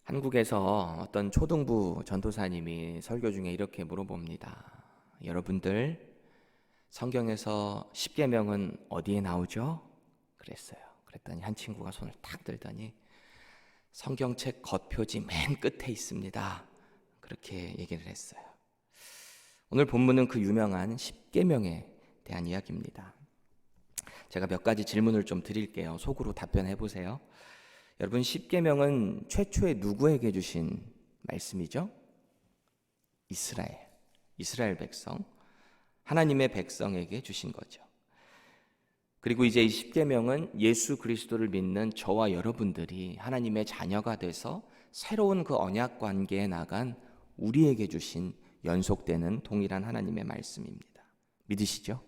한국에서 어떤 초등부 전도사님이 설교 중에 이렇게 물어봅니다. 여러분들, 성경에서 십계명은 어디에 나오죠? 그랬어요. 그랬더니 한 친구가 손을 탁 들더니 성경책 겉표지 맨 끝에 있습니다. 그렇게 얘기를 했어요. 오늘 본문은 그 유명한 십계명에 대한 이야기입니다. 제가 몇 가지 질문을 좀 드릴게요. 속으로 답변해 보세요. 여러분, 십계명은 최초에 누구에게 주신 말씀이죠? 이스라엘 백성, 하나님의 백성에게 주신 거죠. 그리고 이제 이 십계명은 예수 그리스도를 믿는 저와 여러분들이 하나님의 자녀가 돼서 새로운 그 언약 관계에 나간 우리에게 주신 연속되는 동일한 하나님의 말씀입니다. 믿으시죠?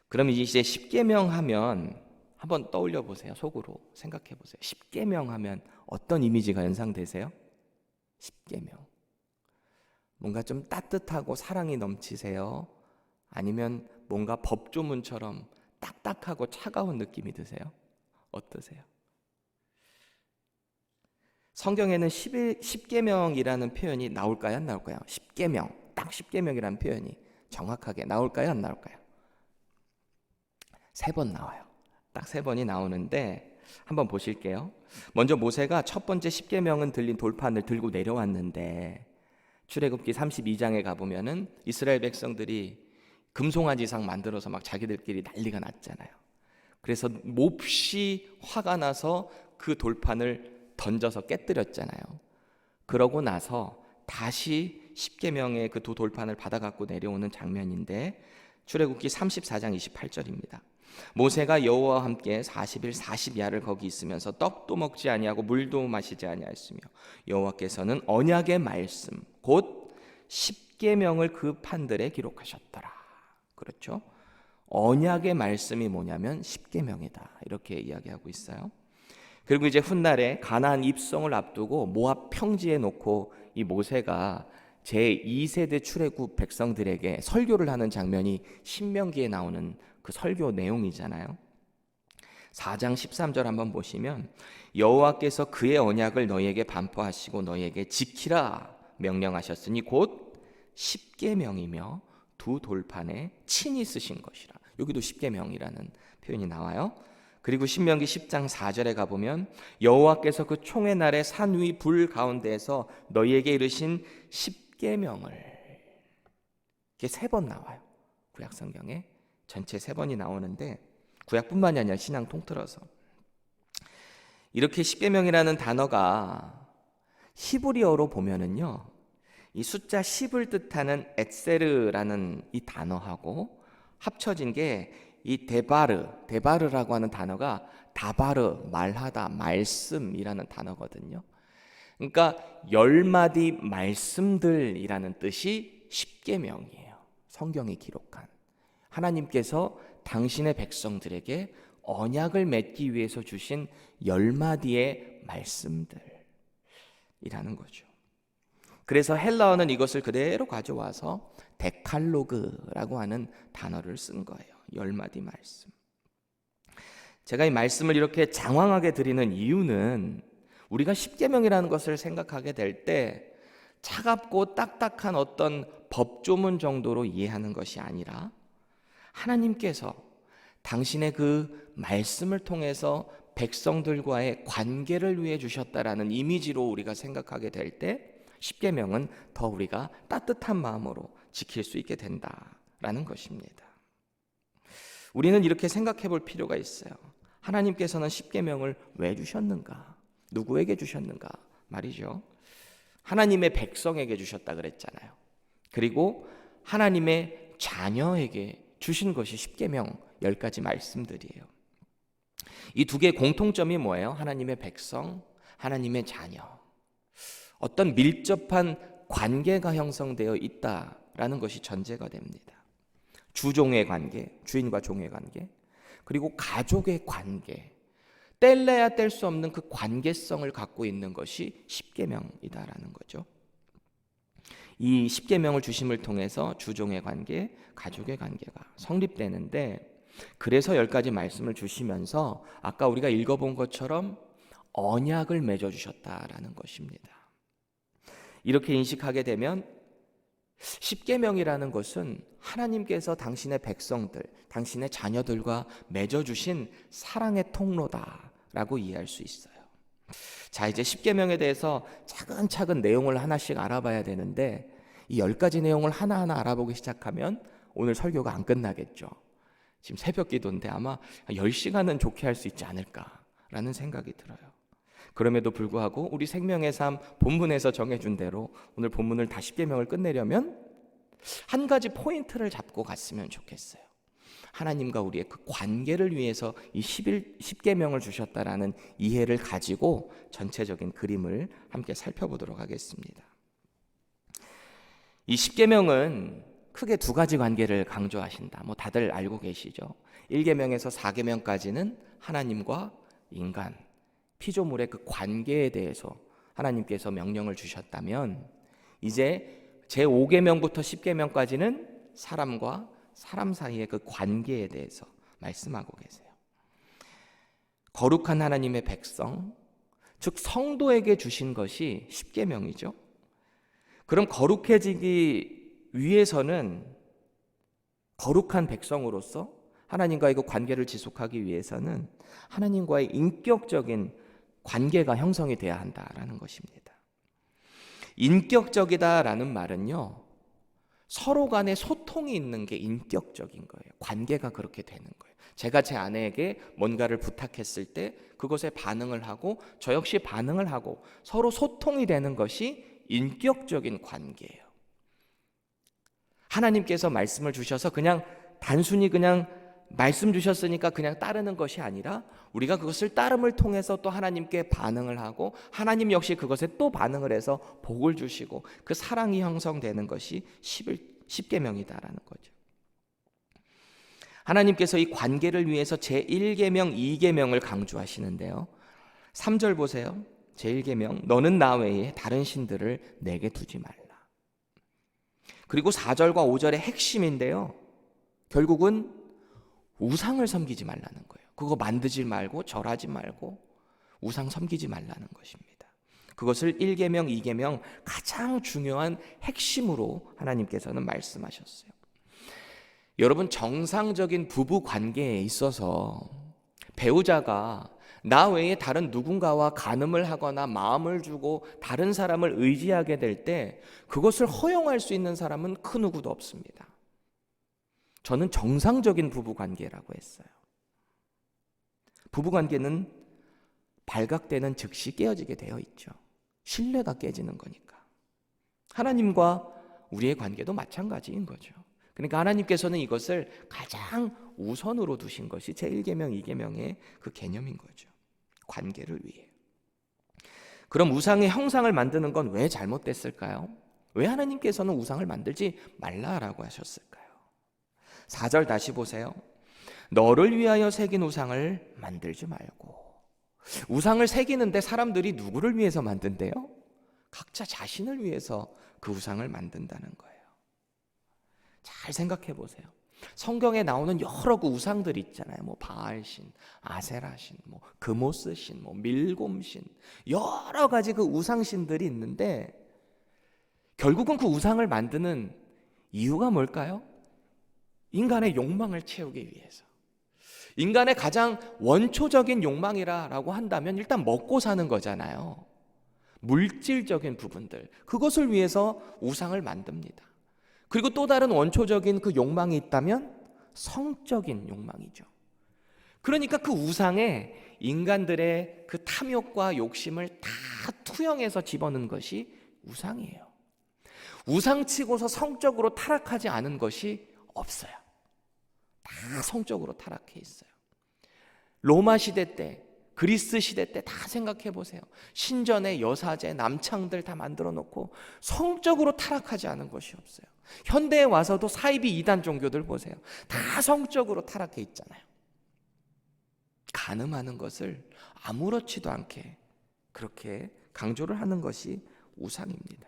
그럼 이제 십계명 하면 한번 떠올려 보세요. 속으로 생각해 보세요. 십계명 하면 어떤 이미지가 연상되세요? 십계명. 뭔가 좀 따뜻하고 사랑이 넘치세요? 아니면 뭔가 법조문처럼 딱딱하고 차가운 느낌이 드세요? 어떠세요? 성경에는 십계명이라는 표현이 나올까요? 안 나올까요? 십계명, 딱 십계명이라는 표현이 정확하게 나올까요? 안 나올까요? 3번 나와요. 딱 3번이 나오는데 한번 보실게요. 먼저 모세가 첫 번째 십계명은 들린 돌판을 들고 내려왔는데 출애굽기 32장에 가보면은 이스라엘 백성들이 금송아지상 만들어서 막 자기들끼리 난리가 났잖아요. 그래서 몹시 화가 나서 그 돌판을 던져서 깨뜨렸잖아요. 그러고 나서 다시 십계명의 그 두 돌판을 받아 갖고 내려오는 장면인데 출애굽기 34장 28절입니다. 모세가 여호와와 함께 40일 40야를 거기 있으면서 떡도 먹지 아니하고 물도 마시지 아니하였으며 여호와께서는 언약의 말씀 곧 십계명을 그 판들에 기록하셨더라. 그렇죠? 언약의 말씀이 뭐냐면 십계명이다. 이렇게 이야기하고 있어요. 그리고 이제 훗날에 가나안 입성을 앞두고 모압 평지에 놓고 이 모세가 제2세대 출애굽 백성들에게 설교를 하는 장면이 신명기에 나오는 그 설교 내용이잖아요. 4장 13절 한번 보시면 여호와께서 그의 언약을 너희에게 반포하시고 너희에게 지키라 명령하셨으니 곧 십계명이며 두 돌판에 친히 쓰신 것이라. 여기도 십계명이라는 표현이 나와요. 그리고 신명기 10장 4절에 가보면 여호와께서 그 총의 날에 산 위 불 가운데에서 너희에게 이르신 십계명을, 이게 3번 나와요. 구약 성경에 전체 3번이 나오는데 구약뿐만이 아니라 신앙 통틀어서 이렇게 십계명이라는 단어가 히브리어로 보면은요, 이 숫자 10을 뜻하는 엣세르라는 이 단어하고 합쳐진 게 이 데바르라고 하는 단어가 다바르, 말하다, 말씀이라는 단어거든요. 그러니까 10마디 말씀들이라는 뜻이 십계명이에요. 성경이 기록한 하나님께서 당신의 백성들에게 언약을 맺기 위해서 주신 10마디의 말씀들이라는 거죠. 그래서 헬라어는 이것을 그대로 가져와서 데칼로그라고 하는 단어를 쓴 거예요. 10마디 말씀. 제가 이 말씀을 이렇게 장황하게 드리는 이유는 우리가 십계명이라는 것을 생각하게 될 때 차갑고 딱딱한 어떤 법조문 정도로 이해하는 것이 아니라 하나님께서 당신의 그 말씀을 통해서 백성들과의 관계를 위해 주셨다라는 이미지로 우리가 생각하게 될 때 십계명은 더 우리가 따뜻한 마음으로 지킬 수 있게 된다라는 것입니다. 우리는 이렇게 생각해 볼 필요가 있어요. 하나님께서는 십계명을 왜 주셨는가? 누구에게 주셨는가? 말이죠. 하나님의 백성에게 주셨다 그랬잖아요. 그리고 하나님의 자녀에게 주신 것이 십계명 10가지 말씀들이에요. 이 두 개의 공통점이 뭐예요? 하나님의 백성, 하나님의 자녀. 어떤 밀접한 관계가 형성되어 있다라는 것이 전제가 됩니다. 주종의 관계, 주인과 종의 관계, 그리고 가족의 관계, 뗄래야 뗄 수 없는 그 관계성을 갖고 있는 것이 십계명이다라는 거죠. 이 십계명을 주심을 통해서 주종의 관계, 가족의 관계가 성립되는데, 그래서 10가지 말씀을 주시면서 아까 우리가 읽어본 것처럼 언약을 맺어주셨다라는 것입니다. 이렇게 인식하게 되면 십계명이라는 것은 하나님께서 당신의 백성들, 당신의 자녀들과 맺어주신 사랑의 통로다라고 이해할 수 있어요. 자, 이제 십계명에 대해서 차근차근 내용을 하나씩 알아봐야 되는데 이 10가지 내용을 하나하나 알아보기 시작하면 오늘 설교가 안 끝나겠죠. 지금 새벽 기도인데 아마 10시간은 좋게 할 수 있지 않을까라는 생각이 들어요. 그럼에도 불구하고 우리 생명의 삶 본문에서 정해준 대로 오늘 본문을 다 십계명을 끝내려면 한 가지 포인트를 잡고 갔으면 좋겠어요. 하나님과 우리의 그 관계를 위해서 이 십계명을 주셨다라는 이해를 가지고 전체적인 그림을 함께 살펴보도록 하겠습니다. 이 십계명은 크게 두 가지 관계를 강조하신다. 다들 알고 계시죠? 1계명에서 4계명까지는 하나님과 인간, 피조물의 그 관계에 대해서 하나님께서 명령을 주셨다면 이제 제5계명부터 10계명까지는 사람과 사람 사이의 그 관계에 대해서 말씀하고 계세요. 거룩한 하나님의 백성, 즉 성도에게 주신 것이 십계명이죠. 그럼 거룩해지기 위해서는 거룩한 백성으로서 하나님과의 그 관계를 지속하기 위해서는 하나님과의 인격적인 관계가 형성이 돼야 한다라는 것입니다. 인격적이다라는 말은요, 서로 간에 소통이 있는 게 인격적인 거예요. 관계가 그렇게 되는 거예요. 제가 제 아내에게 뭔가를 부탁했을 때 그것에 반응을 하고 저 역시 반응을 하고 서로 소통이 되는 것이 인격적인 관계예요. 하나님께서 말씀을 주셔서 그냥 단순히 그냥 말씀 주셨으니까 그냥 따르는 것이 아니라 우리가 그것을 따름을 통해서 또 하나님께 반응을 하고 하나님 역시 그것에 또 반응을 해서 복을 주시고 그 사랑이 형성되는 것이 십계명이다라는 거죠. 하나님께서 이 관계를 위해서 제1계명, 2계명을 강조하시는데요. 3절 보세요. 제1계명, 너는 나 외에 다른 신들을 내게 두지 말라. 그리고 4절과 5절의 핵심인데요. 결국은 우상을 섬기지 말라는 거예요. 그거 만드지 말고 절하지 말고 우상 섬기지 말라는 것입니다. 그것을 1계명, 2계명 가장 중요한 핵심으로 하나님께서는 말씀하셨어요. 여러분, 정상적인 부부 관계에 있어서 배우자가 나 외에 다른 누군가와 간음을 하거나 마음을 주고 다른 사람을 의지하게 될 때 그것을 허용할 수 있는 사람은 그 누구도 없습니다. 저는 정상적인 부부관계라고 했어요. 부부관계는 발각되는 즉시 깨어지게 되어 있죠. 신뢰가 깨지는 거니까. 하나님과 우리의 관계도 마찬가지인 거죠. 그러니까 하나님께서는 이것을 가장 우선으로 두신 것이 제1계명, 2계명의 그 개념인 거죠. 관계를 위해. 그럼 우상의 형상을 만드는 건 왜 잘못됐을까요? 왜 하나님께서는 우상을 만들지 말라라고 하셨을까요? 4절 다시 보세요. 너를 위하여 새긴 우상을 만들지 말고. 우상을 새기는데 사람들이 누구를 위해서 만든대요? 각자 자신을 위해서 그 우상을 만든다는 거예요. 잘 생각해 보세요. 성경에 나오는 여러 그 우상들이 있잖아요. 바알신, 아세라신, 금오스신, 밀곰신, 여러 가지 그 우상신들이 있는데 결국은 그 우상을 만드는 이유가 뭘까요? 인간의 욕망을 채우기 위해서. 인간의 가장 원초적인 욕망이라고 한다면 일단 먹고 사는 거잖아요. 물질적인 부분들, 그것을 위해서 우상을 만듭니다. 그리고 또 다른 원초적인 그 욕망이 있다면 성적인 욕망이죠. 그러니까 그 우상에 인간들의 그 탐욕과 욕심을 다 투영해서 집어넣은 것이 우상이에요. 우상치고서 성적으로 타락하지 않은 것이 없어요. 다 성적으로 타락해 있어요. 로마 시대 때, 그리스 시대 때 다 생각해 보세요. 신전에 여사제, 남창들 다 만들어 놓고 성적으로 타락하지 않은 것이 없어요. 현대에 와서도 사이비 이단 종교들 보세요. 다 성적으로 타락해 있잖아요. 간음하는 것을 아무렇지도 않게 그렇게 강조를 하는 것이 우상입니다.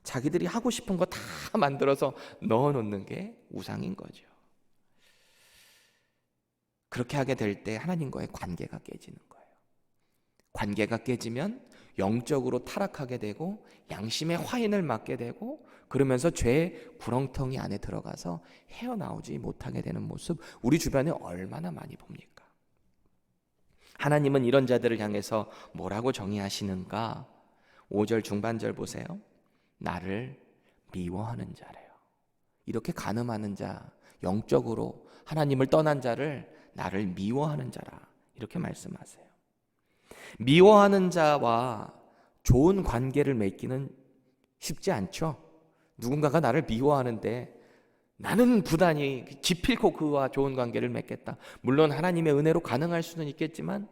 자기들이 하고 싶은 거 다 만들어서 넣어놓는 게 우상인 거죠. 그렇게 하게 될 때 하나님과의 관계가 깨지는 거예요. 관계가 깨지면 영적으로 타락하게 되고 양심의 화인을 맞게 되고 그러면서 죄의 구렁텅이 안에 들어가서 헤어나오지 못하게 되는 모습, 우리 주변에 얼마나 많이 봅니까? 하나님은 이런 자들을 향해서 뭐라고 정의하시는가? 5절 중반절 보세요. 나를 미워하는 자래요. 이렇게 간음하는 자, 영적으로 하나님을 떠난 자를 나를 미워하는 자라, 이렇게 말씀하세요. 미워하는 자와 좋은 관계를 맺기는 쉽지 않죠. 누군가가 나를 미워하는데 나는 부단히 기필코 그와 좋은 관계를 맺겠다. 물론 하나님의 은혜로 가능할 수는 있겠지만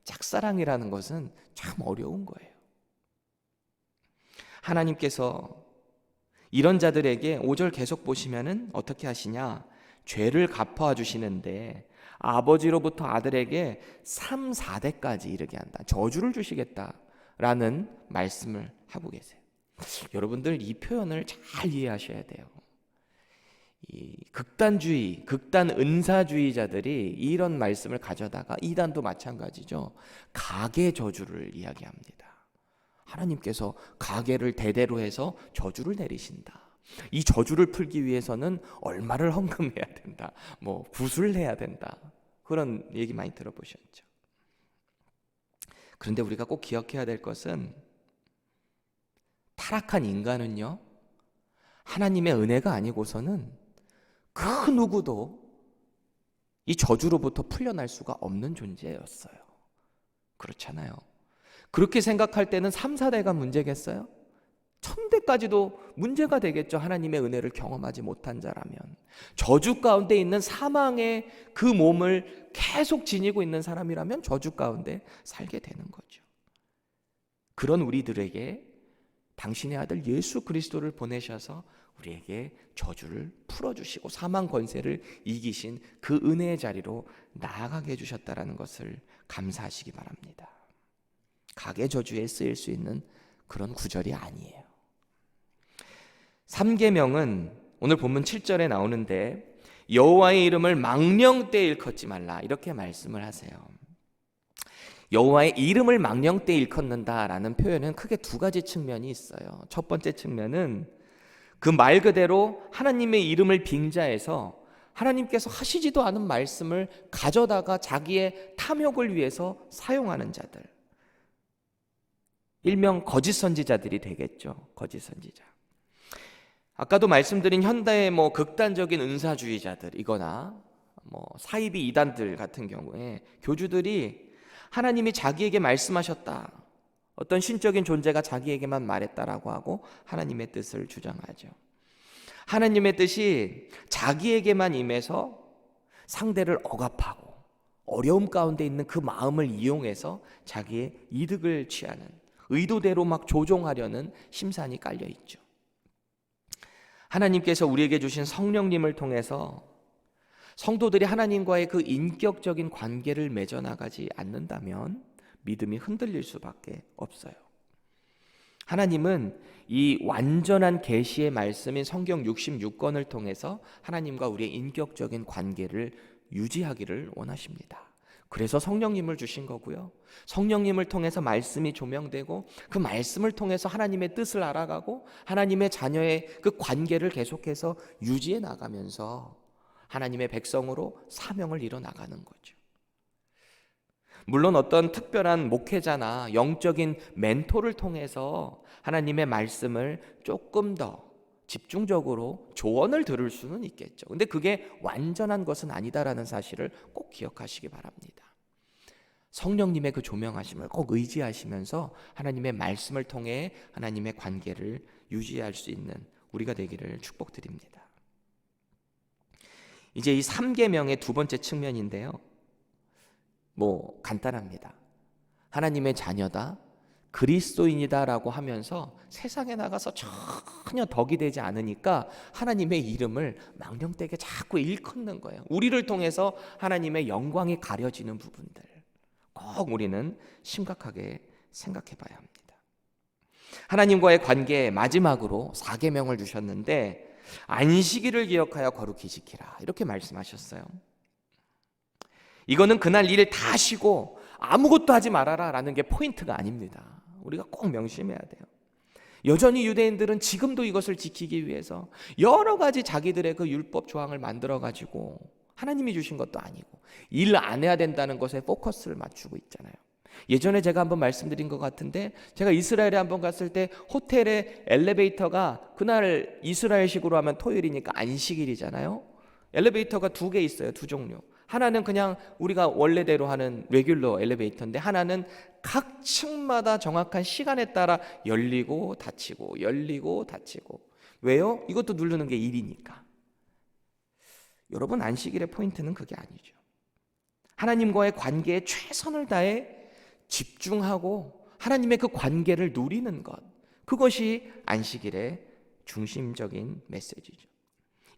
짝사랑이라는 것은 참 어려운 거예요. 하나님께서 이런 자들에게 5절 계속 보시면은 어떻게 하시냐? 죄를 갚아 주시는데 아버지로부터 아들에게 3, 4대까지 이르게 한다. 저주를 주시겠다라는 말씀을 하고 계세요. 여러분들 이 표현을 잘 이해하셔야 돼요. 이 극단주의, 극단 은사주의자들이 이런 말씀을 가져다가, 이단도 마찬가지죠, 가계 저주를 이야기합니다. 하나님께서 가계를 대대로 해서 저주를 내리신다. 이 저주를 풀기 위해서는 얼마를 헌금해야 된다, 뭐 굿을 해야 된다, 그런 얘기 많이 들어보셨죠. 그런데 우리가 꼭 기억해야 될 것은 타락한 인간은요, 하나님의 은혜가 아니고서는 그 누구도 이 저주로부터 풀려날 수가 없는 존재였어요. 그렇잖아요. 그렇게 생각할 때는 3, 4대가 문제겠어요? 1000대까지도 문제가 되겠죠. 하나님의 은혜를 경험하지 못한 자라면. 저주 가운데 있는 사망의 그 몸을 계속 지니고 있는 사람이라면 저주 가운데 살게 되는 거죠. 그런 우리들에게 당신의 아들 예수 그리스도를 보내셔서 우리에게 저주를 풀어주시고 사망 권세를 이기신 그 은혜의 자리로 나아가게 해주셨다는 것을 감사하시기 바랍니다. 가계 저주에 쓰일 수 있는 그런 구절이 아니에요. 3계명은 오늘 본문 7절에 나오는데 여호와의 이름을 망령되이 일컫지 말라, 이렇게 말씀을 하세요. 여호와의 이름을 망령되이 일컫는다라는 표현은 크게 두 가지 측면이 있어요. 첫 번째 측면은 그 말 그대로 하나님의 이름을 빙자해서 하나님께서 하시지도 않은 말씀을 가져다가 자기의 탐욕을 위해서 사용하는 자들, 일명 거짓 선지자들이 되겠죠. 거짓 선지자. 아까도 말씀드린 현대의 극단적인 은사주의자들이거나 사이비 이단들 같은 경우에 교주들이 하나님이 자기에게 말씀하셨다, 어떤 신적인 존재가 자기에게만 말했다라고 하고 하나님의 뜻을 주장하죠. 하나님의 뜻이 자기에게만 임해서 상대를 억압하고 어려움 가운데 있는 그 마음을 이용해서 자기의 이득을 취하는, 의도대로 막 조종하려는 심산이 깔려 있죠. 하나님께서 우리에게 주신 성령님을 통해서 성도들이 하나님과의 그 인격적인 관계를 맺어나가지 않는다면 믿음이 흔들릴 수밖에 없어요. 하나님은 이 완전한 계시의 말씀인 성경 66권을 통해서 하나님과 우리의 인격적인 관계를 유지하기를 원하십니다. 그래서 성령님을 주신 거고요. 성령님을 통해서 말씀이 조명되고 그 말씀을 통해서 하나님의 뜻을 알아가고 하나님의 자녀의 그 관계를 계속해서 유지해 나가면서 하나님의 백성으로 사명을 이뤄 나가는 거죠. 물론 어떤 특별한 목회자나 영적인 멘토를 통해서 하나님의 말씀을 조금 더 집중적으로 조언을 들을 수는 있겠죠. 근데 그게 완전한 것은 아니다라는 사실을 꼭 기억하시기 바랍니다. 성령님의 그 조명하심을 꼭 의지하시면서 하나님의 말씀을 통해 하나님의 관계를 유지할 수 있는 우리가 되기를 축복드립니다. 이제 이 3계명의 두 번째 측면인데요, 간단합니다. 하나님의 자녀다, 그리스도인이다라고 하면서 세상에 나가서 전혀 덕이 되지 않으니까 하나님의 이름을 망령되게 자꾸 일컫는 거예요. 우리를 통해서 하나님의 영광이 가려지는 부분들 꼭 우리는 심각하게 생각해 봐야 합니다. 하나님과의 관계 마지막으로 4계명을 주셨는데 안식일을 기억하여 거룩히 지키라, 이렇게 말씀하셨어요. 이거는 그날 일 다 쉬고 아무것도 하지 말아라 라는 게 포인트가 아닙니다. 우리가 꼭 명심해야 돼요. 여전히 유대인들은 지금도 이것을 지키기 위해서 여러 가지 자기들의 그 율법 조항을 만들어 가지고 하나님이 주신 것도 아니고 일 안 해야 된다는 것에 포커스를 맞추고 있잖아요. 예전에 제가 한번 말씀드린 것 같은데, 제가 이스라엘에 한번 갔을 때 호텔의 엘리베이터가, 그날 이스라엘식으로 하면 토요일이니까 안식일이잖아요. 엘리베이터가 두 개 있어요. 두 종류. 하나는 그냥 우리가 원래대로 하는 레귤러 엘리베이터인데, 하나는 각 층마다 정확한 시간에 따라 열리고 닫히고 열리고 닫히고. 왜요? 이것도 누르는 게 일이니까. 여러분, 안식일의 포인트는 그게 아니죠. 하나님과의 관계에 최선을 다해 집중하고 하나님의 그 관계를 누리는 것, 그것이 안식일의 중심적인 메시지죠.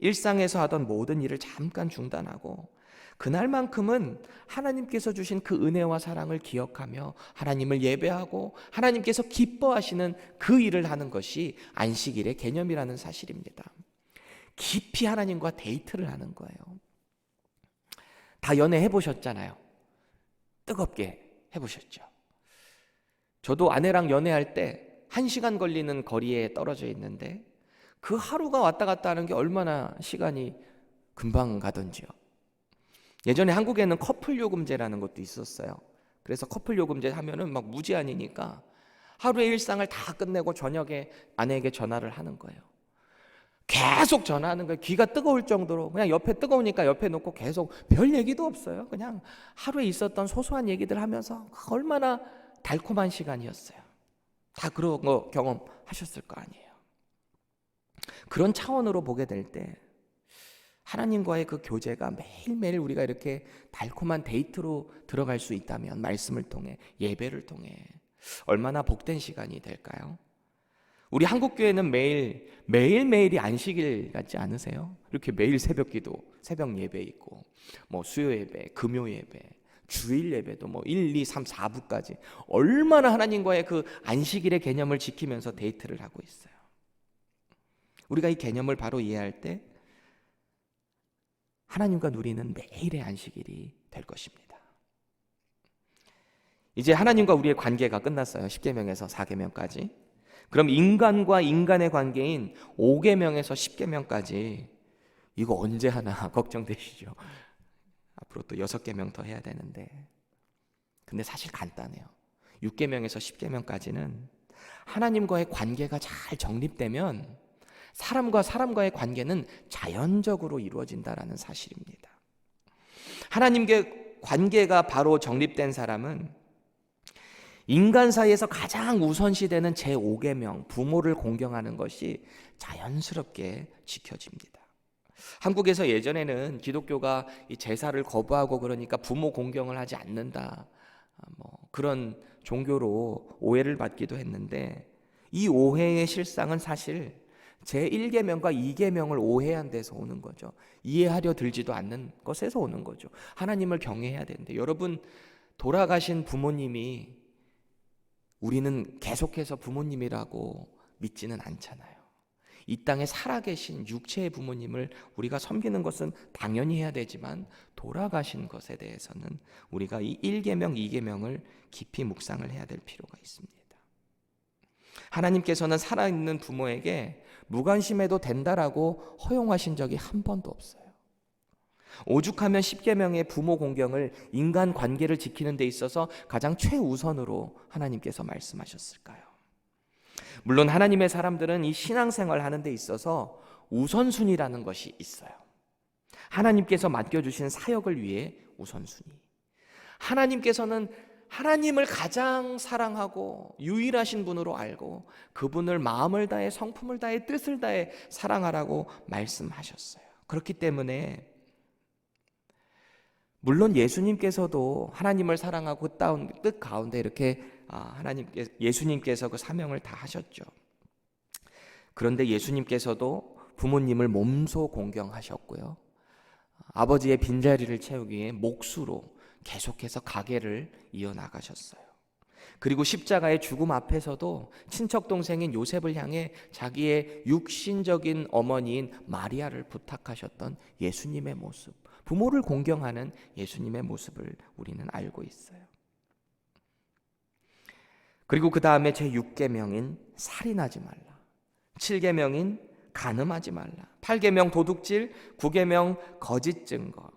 일상에서 하던 모든 일을 잠깐 중단하고 그날만큼은 하나님께서 주신 그 은혜와 사랑을 기억하며 하나님을 예배하고 하나님께서 기뻐하시는 그 일을 하는 것이 안식일의 개념이라는 사실입니다. 깊이 하나님과 데이트를 하는 거예요. 다 연애해 보셨잖아요. 뜨겁게 해보셨죠. 저도 아내랑 연애할 때 1시간 걸리는 거리에 떨어져 있는데 그 하루가 왔다 갔다 하는 게 얼마나 시간이 금방 가던지요. 예전에 한국에는 커플 요금제라는 것도 있었어요. 그래서 커플 요금제 하면은 막 무제한이니까 하루의 일상을 다 끝내고 저녁에 아내에게 전화를 하는 거예요. 계속 전화하는 거예요. 귀가 뜨거울 정도로. 그냥 옆에 뜨거우니까 옆에 놓고 계속 별 얘기도 없어요. 그냥 하루에 있었던 소소한 얘기들 하면서 얼마나 달콤한 시간이었어요. 다 그런 거 경험하셨을 거 아니에요. 그런 차원으로 보게 될 때 하나님과의 그 교제가 매일매일 우리가 이렇게 달콤한 데이트로 들어갈 수 있다면, 말씀을 통해, 예배를 통해 얼마나 복된 시간이 될까요? 우리 한국교회는 매일매일이 안식일 같지 않으세요? 이렇게 매일 새벽 기도, 새벽 예배 있고, 뭐 수요 예배, 금요 예배, 주일 예배도 뭐 1, 2, 3, 4부까지 얼마나 하나님과의 그 안식일의 개념을 지키면서 데이트를 하고 있어요. 우리가 이 개념을 바로 이해할 때 하나님과 누리는 매일의 안식일이 될 것입니다. 이제 하나님과 우리의 관계가 끝났어요. 10계명에서 4계명까지. 그럼 인간과 인간의 관계인 5계명에서 10계명까지 이거 언제 하나 걱정되시죠? 앞으로 또 6계명 더 해야 되는데, 근데 사실 간단해요. 6계명에서 10계명까지는 하나님과의 관계가 잘 정립되면 사람과 사람과의 관계는 자연적으로 이루어진다라는 사실입니다. 하나님과의 관계가 바로 정립된 사람은 인간 사이에서 가장 우선시되는 제5계명, 부모를 공경하는 것이 자연스럽게 지켜집니다. 한국에서 예전에는 기독교가 이 제사를 거부하고 그러니까 부모 공경을 하지 않는다, 그런 종교로 오해를 받기도 했는데, 이 오해의 실상은 사실 제1계명과 2계명을 오해한 데서 오는 거죠. 이해하려 들지도 않는 것에서 오는 거죠. 하나님을 경외해야 되는데, 여러분, 돌아가신 부모님이 우리는 계속해서 부모님이라고 믿지는 않잖아요. 이 땅에 살아계신 육체의 부모님을 우리가 섬기는 것은 당연히 해야 되지만, 돌아가신 것에 대해서는 우리가 이 1계명, 2계명을 깊이 묵상을 해야 될 필요가 있습니다. 하나님께서는 살아있는 부모에게 무관심해도 된다라고 허용하신 적이 한 번도 없어요. 오죽하면 10계명의 부모 공경을 인간 관계를 지키는 데 있어서 가장 최우선으로 하나님께서 말씀하셨을까요? 물론 하나님의 사람들은 이 신앙생활 하는 데 있어서 우선순위라는 것이 있어요. 하나님께서 맡겨주신 사역을 위해 우선순위. 하나님께서는 하나님을 가장 사랑하고 유일하신 분으로 알고 그분을 마음을 다해, 성품을 다해, 뜻을 다해 사랑하라고 말씀하셨어요. 그렇기 때문에 물론 예수님께서도 하나님을 사랑하고 뜻 가운데 이렇게 예수님께서 그 사명을 다 하셨죠. 그런데 예수님께서도 부모님을 몸소 공경하셨고요. 아버지의 빈자리를 채우기 위해 몫으로 계속해서 가게를 이어나가셨어요. 그리고 십자가의 죽음 앞에서도 친척 동생인 요셉을 향해 자기의 육신적인 어머니인 마리아를 부탁하셨던 예수님의 모습, 부모를 공경하는 예수님의 모습을 우리는 알고 있어요. 그리고 그 다음에 제6계명인 살인하지 말라, 7계명인 간음하지 말라, 8계명 도둑질, 9계명 거짓 증거,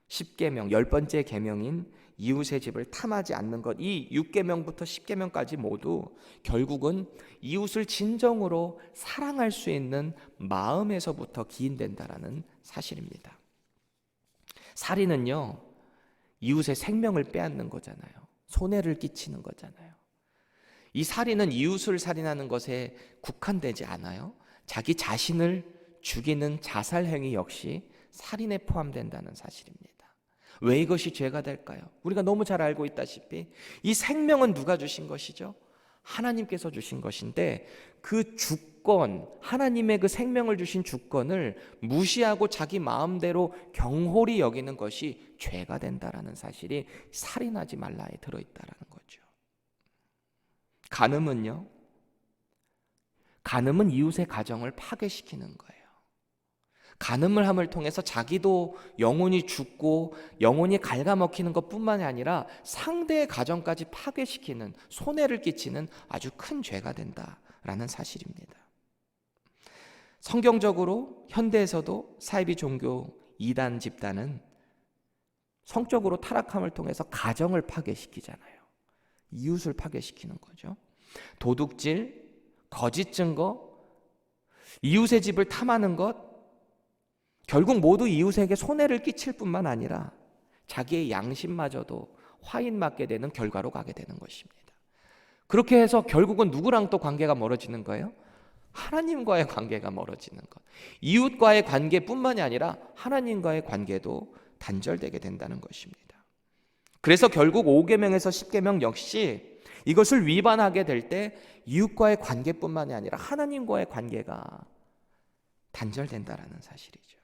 10계명 10번째 계명인 이웃의 집을 탐하지 않는 것, 이 6계명부터 10계명까지 모두 결국은 이웃을 진정으로 사랑할 수 있는 마음에서부터 기인된다라는 사실입니다. 살인은요, 이웃의 생명을 빼앗는 거잖아요. 손해를 끼치는 거잖아요. 이 살인은 이웃을 살인하는 것에 국한되지 않아요. 자기 자신을 죽이는 자살 행위 역시 살인에 포함된다는 사실입니다. 왜 이것이 죄가 될까요? 우리가 너무 잘 알고 있다시피 이 생명은 누가 주신 것이죠? 하나님께서 주신 것인데, 그 주권, 하나님의 그 생명을 주신 주권을 무시하고 자기 마음대로 경홀히 여기는 것이 죄가 된다라는 사실이 살인하지 말라에 들어있다라는 거죠. 간음은요, 간음은 이웃의 가정을 파괴시키는 거예요. 간음을 함을 통해서 자기도 영혼이 죽고 영혼이 갉아먹히는 것뿐만이 아니라 상대의 가정까지 파괴시키는, 손해를 끼치는 아주 큰 죄가 된다라는 사실입니다. 성경적으로 현대에서도 사이비 종교 이단 집단은 성적으로 타락함을 통해서 가정을 파괴시키잖아요. 이웃을 파괴시키는 거죠. 도둑질, 거짓 증거, 이웃의 집을 탐하는 것, 결국 모두 이웃에게 손해를 끼칠 뿐만 아니라 자기의 양심마저도 화인맞게 되는 결과로 가게 되는 것입니다. 그렇게 해서 결국은 누구랑 또 관계가 멀어지는 거예요? 하나님과의 관계가 멀어지는 것. 이웃과의 관계뿐만이 아니라 하나님과의 관계도 단절되게 된다는 것입니다. 그래서 결국 5계명에서 10계명 역시 이것을 위반하게 될 때 이웃과의 관계뿐만이 아니라 하나님과의 관계가 단절된다라는 사실이죠.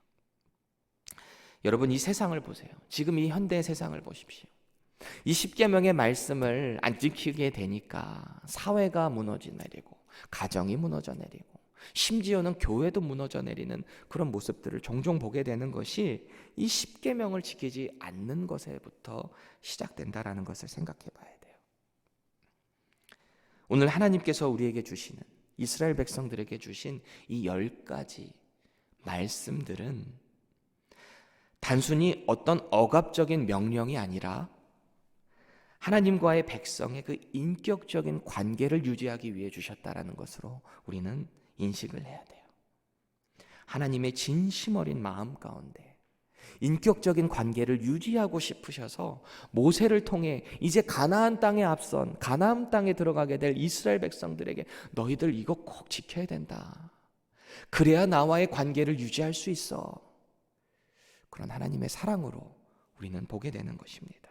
여러분, 이 세상을 보세요. 지금 이 현대 세상을 보십시오. 이 10계명의 말씀을 안 지키게 되니까 사회가 무너져 내리고, 가정이 무너져 내리고, 심지어는 교회도 무너져 내리는 그런 모습들을 종종 보게 되는 것이 이 10계명을 지키지 않는 것에부터 시작된다라는 것을 생각해 봐야 돼요. 오늘 하나님께서 우리에게 주시는, 이스라엘 백성들에게 주신 이 10가지 말씀들은 단순히 어떤 억압적인 명령이 아니라 하나님과의 백성의 그 인격적인 관계를 유지하기 위해 주셨다라는 것으로 우리는 인식을 해야 돼요. 하나님의 진심 어린 마음 가운데 인격적인 관계를 유지하고 싶으셔서 모세를 통해 이제 가나안 땅에 앞선, 가나안 땅에 들어가게 될 이스라엘 백성들에게 너희들 이거 꼭 지켜야 된다. 그래야 나와의 관계를 유지할 수 있어. 그런 하나님의 사랑으로 우리는 보게 되는 것입니다.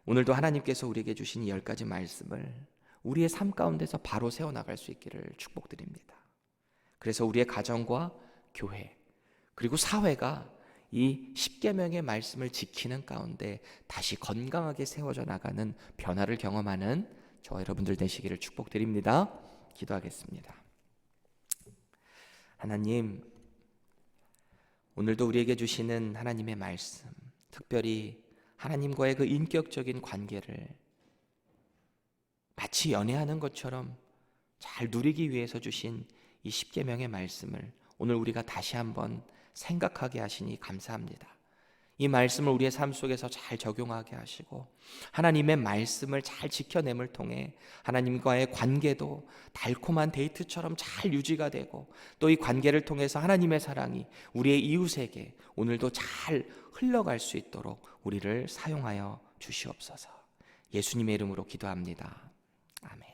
오늘도 하나님께서 우리에게 주신 이 10가지 말씀을 우리의 삶 가운데서 바로 세워나갈 수 있기를 축복드립니다. 그래서 우리의 가정과 교회, 그리고 사회가 이 10계명의 말씀을 지키는 가운데 다시 건강하게 세워져 나가는 변화를 경험하는 저와 여러분들 되시기를 축복드립니다. 기도하겠습니다. 하나님, 오늘도 우리에게 주시는 하나님의 말씀, 특별히 하나님과의 그 인격적인 관계를 마치 연애하는 것처럼 잘 누리기 위해서 주신 이 10계명의 말씀을 오늘 우리가 다시 한번 생각하게 하시니 감사합니다. 이 말씀을 우리의 삶 속에서 잘 적용하게 하시고 하나님의 말씀을 잘 지켜냄을 통해 하나님과의 관계도 달콤한 데이트처럼 잘 유지가 되고, 또 이 관계를 통해서 하나님의 사랑이 우리의 이웃에게 오늘도 잘 흘러갈 수 있도록 우리를 사용하여 주시옵소서. 예수님의 이름으로 기도합니다. 아멘.